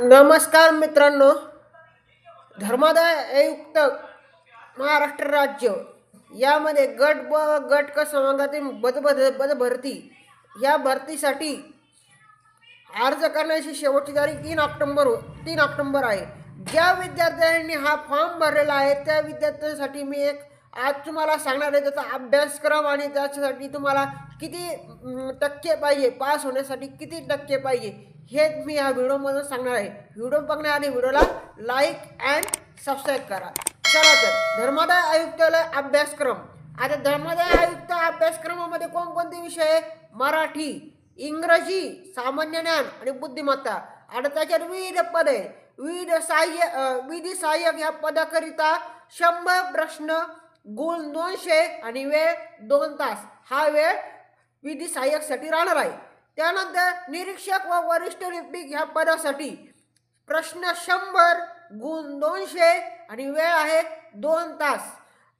नमस्कार मित्रांनो. धर्मादाय आयुक्त महाराष्ट्र राज्य यामध्ये गट ब गट क क्रमांकातील पद भरती या भरतीसाठी अर्ज करण्याची शेवटची तारीख 3 ऑक्टोबर आहे. ज्या विद्यार्थ्यांनी हा फॉर्म भरलेला आहे त्या विद्यार्थ्यांसाठी मी एक आज तुम्हाला सांगणार आहे त्याचा अभ्यासक्रम आणि त्याच्यासाठी तुम्हाला किती टक्के पाहिजे, पास होण्यासाठी किती टक्के पाहिजे हे मी या व्हिडिओमधून सांगणार आहे. व्हिडिओ बघण्याआधी व्हिडिओला लाईक अँड सबस्क्राईब करा. चला तर धर्मादाय आयुक्तालय अभ्यासक्रम. आता धर्मादाय आयुक्त अभ्यासक्रमामध्ये कोणकोणते विषय आहे? मराठी, इंग्रजी, सामान्य ज्ञान आणि बुद्धिमत्ता. आता त्याच्यात विविध पदे, विधी सहाय्यक या पदाकरिता 100 प्रश्न, गुण 200 आणि वेळ 2 तास. हा वेळ विधी सहाय्यकसाठी राहणार आहे. त्यानंतर निरीक्षक व वरिष्ठ लिपिक ह्या पदासाठी प्रश्न 100, गुण 200 आणि वेळ आहे 2 तास.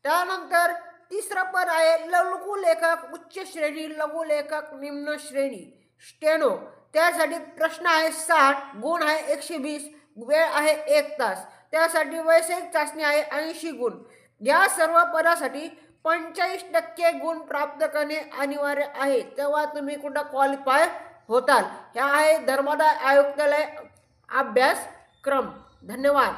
त्यानंतर तिसरं पद आहे लघुलेखक उच्च श्रेणी, लघुलेखक निम्न श्रेणी, स्टेनो. त्यासाठी प्रश्न आहे 60, गुण आहे 120, वेळ आहे 1 तास. त्यासाठी वैषयिक चाचणी आहे 80 गुण. या सर्व पदासाठी 45% गुण प्राप्त करणे अनिवार्य आहे, तेव्हा तुम्ही कुठं क्वालिफाय होताल. ह्या आहे धर्मादाय आयुक्तालय अभ्यासक्रम. धन्यवाद.